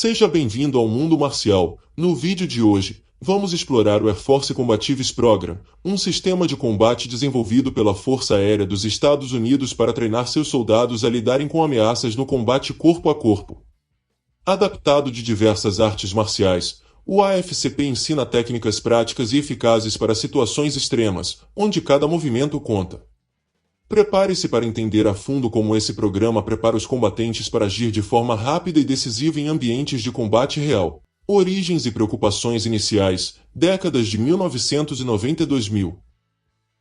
Seja bem-vindo ao mundo marcial. No vídeo de hoje, vamos explorar o Air Force Combatives Program, um sistema de combate desenvolvido pela Força Aérea dos Estados Unidos para treinar seus soldados a lidarem com ameaças no combate corpo a corpo. Adaptado de diversas artes marciais, o AFCP ensina técnicas práticas e eficazes para situações extremas, onde cada movimento conta. Prepare-se para entender a fundo como esse programa prepara os combatentes para agir de forma rápida e decisiva em ambientes de combate real. Origens e preocupações iniciais, décadas de 1990 e 2000.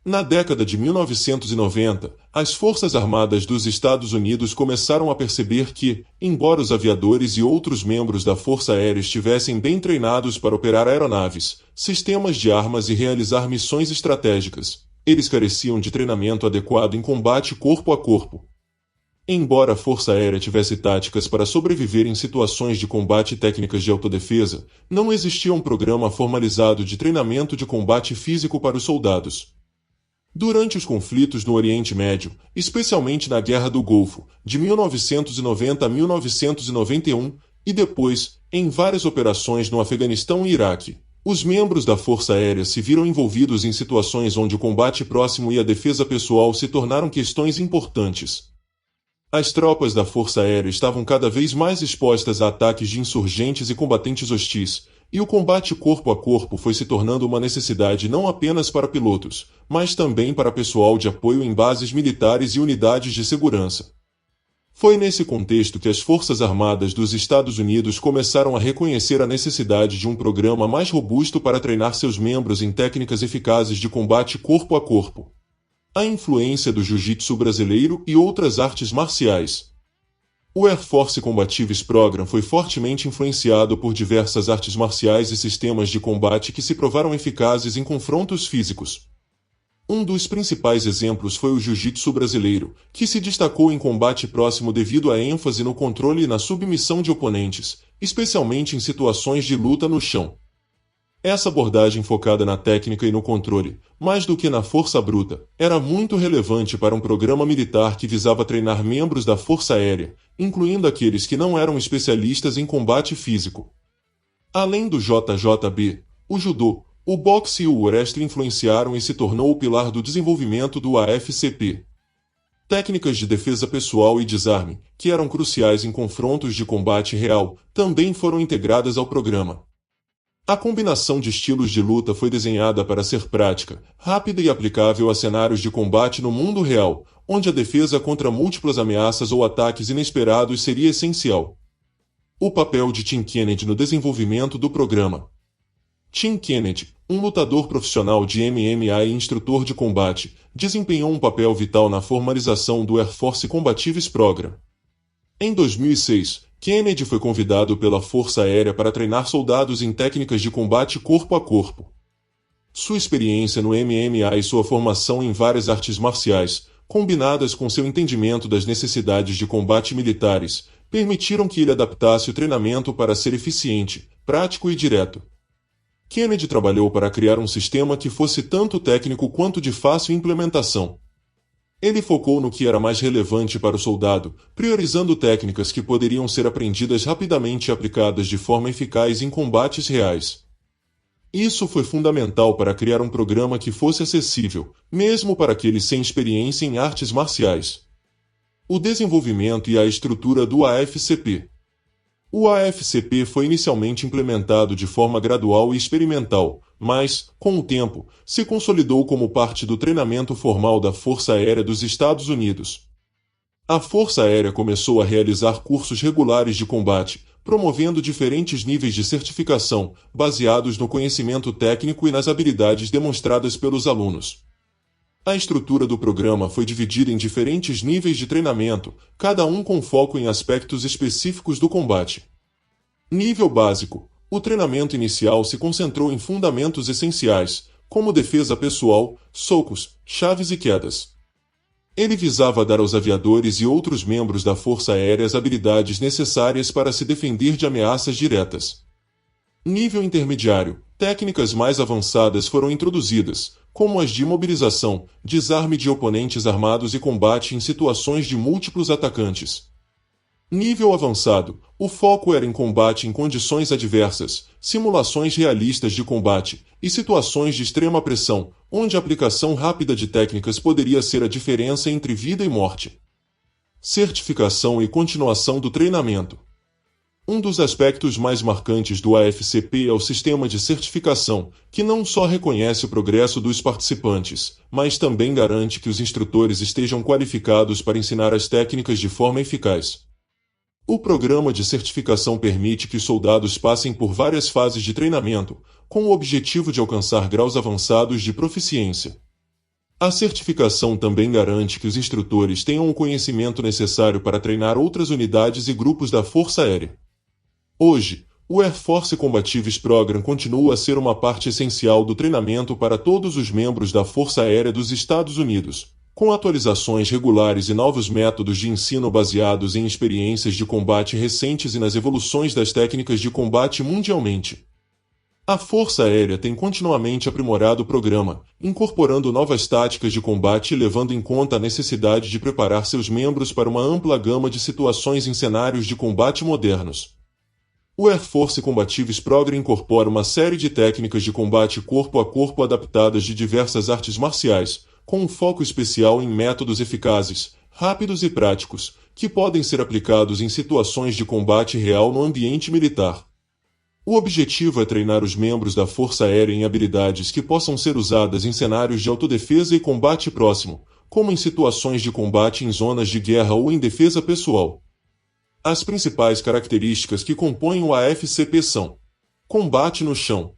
Na década de 1990, as Forças Armadas dos Estados Unidos começaram a perceber que, embora os aviadores e outros membros da Força Aérea estivessem bem treinados para operar aeronaves, sistemas de armas e realizar missões estratégicas, eles careciam de treinamento adequado em combate corpo a corpo. Embora a Força Aérea tivesse táticas para sobreviver em situações de combate e técnicas de autodefesa, não existia um programa formalizado de treinamento de combate físico para os soldados. Durante os conflitos no Oriente Médio, especialmente na Guerra do Golfo, de 1990 a 1991, e depois, em várias operações no Afeganistão e Iraque, os membros da Força Aérea se viram envolvidos em situações onde o combate próximo e a defesa pessoal se tornaram questões importantes. As tropas da Força Aérea estavam cada vez mais expostas a ataques de insurgentes e combatentes hostis, e o combate corpo a corpo foi se tornando uma necessidade não apenas para pilotos, mas também para pessoal de apoio em bases militares e unidades de segurança. Foi nesse contexto que as Forças Armadas dos Estados Unidos começaram a reconhecer a necessidade de um programa mais robusto para treinar seus membros em técnicas eficazes de combate corpo a corpo. A influência do jiu-jitsu brasileiro e outras artes marciais. O Air Force Combatives Program foi fortemente influenciado por diversas artes marciais e sistemas de combate que se provaram eficazes em confrontos físicos. Um dos principais exemplos foi o jiu-jitsu brasileiro, que se destacou em combate próximo devido à ênfase no controle e na submissão de oponentes, especialmente em situações de luta no chão. Essa abordagem focada na técnica e no controle, mais do que na força bruta, era muito relevante para um programa militar que visava treinar membros da Força Aérea, incluindo aqueles que não eram especialistas em combate físico. Além do JJB, o judô, o boxe e o wrestling influenciaram e se tornou o pilar do desenvolvimento do AFCP. Técnicas de defesa pessoal e desarme, que eram cruciais em confrontos de combate real, também foram integradas ao programa. A combinação de estilos de luta foi desenhada para ser prática, rápida e aplicável a cenários de combate no mundo real, onde a defesa contra múltiplas ameaças ou ataques inesperados seria essencial. O papel de Tim Kennedy no desenvolvimento do programa. Tim Kennedy, um lutador profissional de MMA e instrutor de combate, desempenhou um papel vital na formalização do Air Force Combatives Program. Em 2006, Kennedy foi convidado pela Força Aérea para treinar soldados em técnicas de combate corpo a corpo. Sua experiência no MMA e sua formação em várias artes marciais, combinadas com seu entendimento das necessidades de combate militares, permitiram que ele adaptasse o treinamento para ser eficiente, prático e direto. Kennedy trabalhou para criar um sistema que fosse tanto técnico quanto de fácil implementação. Ele focou no que era mais relevante para o soldado, priorizando técnicas que poderiam ser aprendidas rapidamente e aplicadas de forma eficaz em combates reais. Isso foi fundamental para criar um programa que fosse acessível, mesmo para aqueles sem experiência em artes marciais. O desenvolvimento e a estrutura do AFCP. O AFCP foi inicialmente implementado de forma gradual e experimental, mas, com o tempo, se consolidou como parte do treinamento formal da Força Aérea dos Estados Unidos. A Força Aérea começou a realizar cursos regulares de combate, promovendo diferentes níveis de certificação, baseados no conhecimento técnico e nas habilidades demonstradas pelos alunos. A estrutura do programa foi dividida em diferentes níveis de treinamento, cada um com foco em aspectos específicos do combate. Nível básico. O treinamento inicial se concentrou em fundamentos essenciais, como defesa pessoal, socos, chaves e quedas. Ele visava dar aos aviadores e outros membros da Força Aérea as habilidades necessárias para se defender de ameaças diretas. Nível intermediário. Técnicas mais avançadas foram introduzidas, como as de imobilização, desarme de oponentes armados e combate em situações de múltiplos atacantes. Nível avançado. O foco era em combate em condições adversas, simulações realistas de combate e situações de extrema pressão, onde a aplicação rápida de técnicas poderia ser a diferença entre vida e morte. Certificação e continuação do treinamento. Um dos aspectos mais marcantes do AFCP é o sistema de certificação, que não só reconhece o progresso dos participantes, mas também garante que os instrutores estejam qualificados para ensinar as técnicas de forma eficaz. O programa de certificação permite que os soldados passem por várias fases de treinamento, com o objetivo de alcançar graus avançados de proficiência. A certificação também garante que os instrutores tenham o conhecimento necessário para treinar outras unidades e grupos da Força Aérea. Hoje, o Air Force Combatives Program continua a ser uma parte essencial do treinamento para todos os membros da Força Aérea dos Estados Unidos, com atualizações regulares e novos métodos de ensino baseados em experiências de combate recentes e nas evoluções das técnicas de combate mundialmente. A Força Aérea tem continuamente aprimorado o programa, incorporando novas táticas de combate e levando em conta a necessidade de preparar seus membros para uma ampla gama de situações em cenários de combate modernos. O Air Force Combatives Program incorpora uma série de técnicas de combate corpo a corpo adaptadas de diversas artes marciais, com um foco especial em métodos eficazes, rápidos e práticos, que podem ser aplicados em situações de combate real no ambiente militar. O objetivo é treinar os membros da Força Aérea em habilidades que possam ser usadas em cenários de autodefesa e combate próximo, como em situações de combate em zonas de guerra ou em defesa pessoal. As principais características que compõem o AFCP são: combate no chão.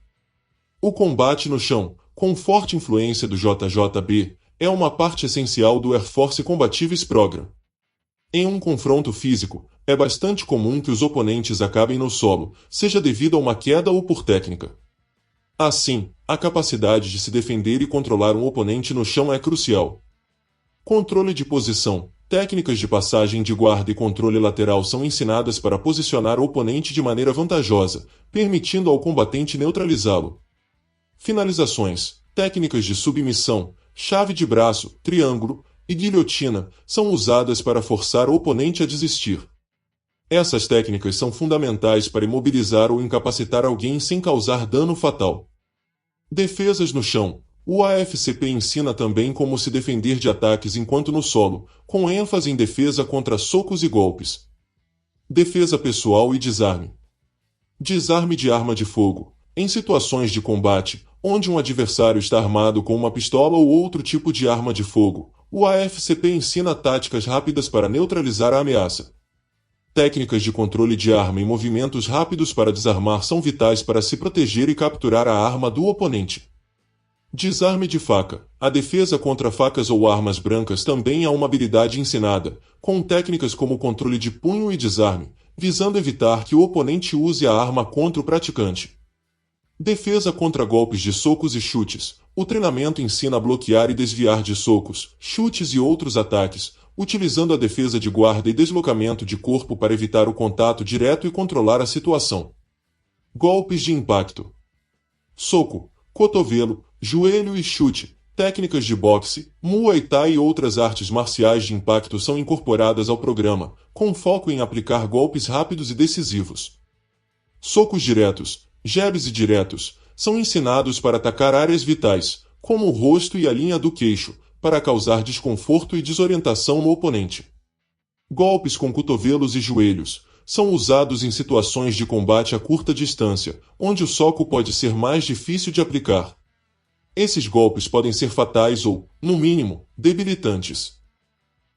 O combate no chão, com forte influência do JJB, é uma parte essencial do Air Force Combatives Program. Em um confronto físico, é bastante comum que os oponentes acabem no solo, seja devido a uma queda ou por técnica. Assim, a capacidade de se defender e controlar um oponente no chão é crucial. Controle de posição. Técnicas de passagem de guarda e controle lateral são ensinadas para posicionar o oponente de maneira vantajosa, permitindo ao combatente neutralizá-lo. Finalizações. Técnicas de submissão, chave de braço, triângulo e guilhotina são usadas para forçar o oponente a desistir. Essas técnicas são fundamentais para imobilizar ou incapacitar alguém sem causar dano fatal. Defesas no chão. O AFCP ensina também como se defender de ataques enquanto no solo, com ênfase em defesa contra socos e golpes. Defesa pessoal e desarme. Desarme de arma de fogo. Em situações de combate, onde um adversário está armado com uma pistola ou outro tipo de arma de fogo, o AFCP ensina táticas rápidas para neutralizar a ameaça. Técnicas de controle de arma e movimentos rápidos para desarmar são vitais para se proteger e capturar a arma do oponente. Desarme de faca. A defesa contra facas ou armas brancas também é uma habilidade ensinada, com técnicas como controle de punho e desarme, visando evitar que o oponente use a arma contra o praticante. Defesa contra golpes de socos e chutes. O treinamento ensina a bloquear e desviar de socos, chutes e outros ataques, utilizando a defesa de guarda e deslocamento de corpo para evitar o contato direto e controlar a situação. Golpes de impacto. Soco, cotovelo, joelho e chute. Técnicas de boxe, Muay Thai e outras artes marciais de impacto são incorporadas ao programa, com foco em aplicar golpes rápidos e decisivos. Socos diretos, jabs e diretos, são ensinados para atacar áreas vitais, como o rosto e a linha do queixo, para causar desconforto e desorientação no oponente. Golpes com cotovelos e joelhos são usados em situações de combate a curta distância, onde o soco pode ser mais difícil de aplicar. Esses golpes podem ser fatais ou, no mínimo, debilitantes.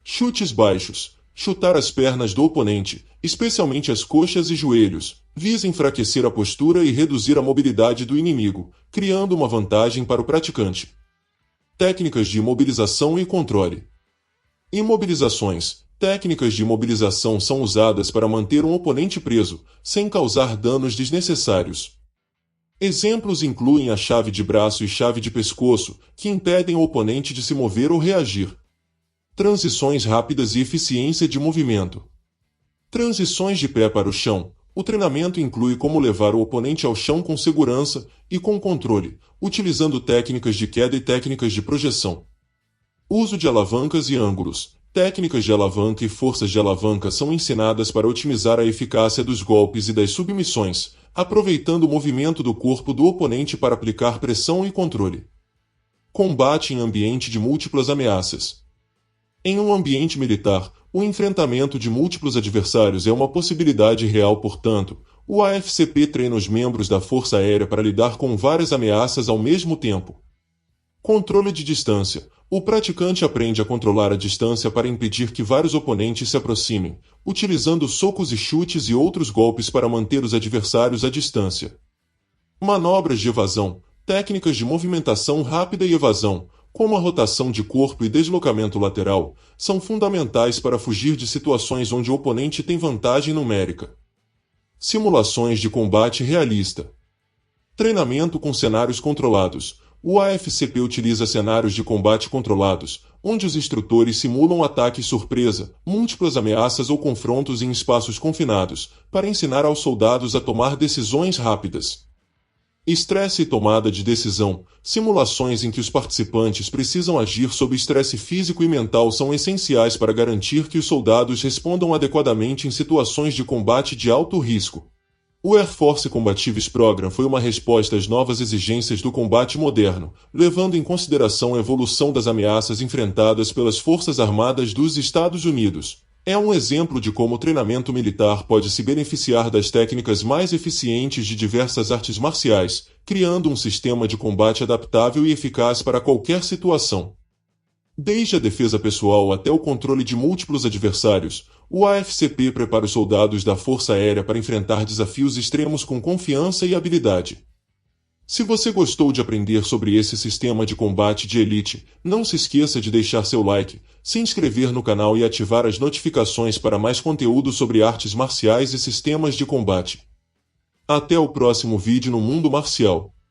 Chutes baixos. Chutar as pernas do oponente, especialmente as coxas e joelhos, visa enfraquecer a postura e reduzir a mobilidade do inimigo, criando uma vantagem para o praticante. Técnicas de imobilização e controle. Imobilizações. Técnicas de imobilização são usadas para manter um oponente preso, sem causar danos desnecessários. Exemplos incluem a chave de braço e chave de pescoço, que impedem o oponente de se mover ou reagir. Transições rápidas e eficiência de movimento. Transições de pé para o chão. O treinamento inclui como levar o oponente ao chão com segurança e com controle, utilizando técnicas de queda e técnicas de projeção. Uso de alavancas e ângulos. Técnicas de alavanca e forças de alavanca são ensinadas para otimizar a eficácia dos golpes e das submissões, aproveitando o movimento do corpo do oponente para aplicar pressão e controle. Combate em ambiente de múltiplas ameaças. Em um ambiente militar, o enfrentamento de múltiplos adversários é uma possibilidade real, portanto, o AFCP treina os membros da Força Aérea para lidar com várias ameaças ao mesmo tempo. Controle de distância. O praticante aprende a controlar a distância para impedir que vários oponentes se aproximem, utilizando socos e chutes e outros golpes para manter os adversários à distância. Manobras de evasão. Técnicas de movimentação rápida e evasão, como a rotação de corpo e deslocamento lateral, são fundamentais para fugir de situações onde o oponente tem vantagem numérica. Simulações de combate realista. Treinamento com cenários controlados. O AFCP utiliza cenários de combate controlados, onde os instrutores simulam ataques surpresa, múltiplas ameaças ou confrontos em espaços confinados, para ensinar aos soldados a tomar decisões rápidas. Estresse e tomada de decisão. Simulações em que os participantes precisam agir sob estresse físico e mental são essenciais para garantir que os soldados respondam adequadamente em situações de combate de alto risco. O Air Force Combatives Program foi uma resposta às novas exigências do combate moderno, levando em consideração a evolução das ameaças enfrentadas pelas Forças Armadas dos Estados Unidos. É um exemplo de como o treinamento militar pode se beneficiar das técnicas mais eficientes de diversas artes marciais, criando um sistema de combate adaptável e eficaz para qualquer situação. Desde a defesa pessoal até o controle de múltiplos adversários, o AFCP prepara os soldados da Força Aérea para enfrentar desafios extremos com confiança e habilidade. Se você gostou de aprender sobre esse sistema de combate de elite, não se esqueça de deixar seu like, se inscrever no canal e ativar as notificações para mais conteúdo sobre artes marciais e sistemas de combate. Até o próximo vídeo no Mundo Marcial.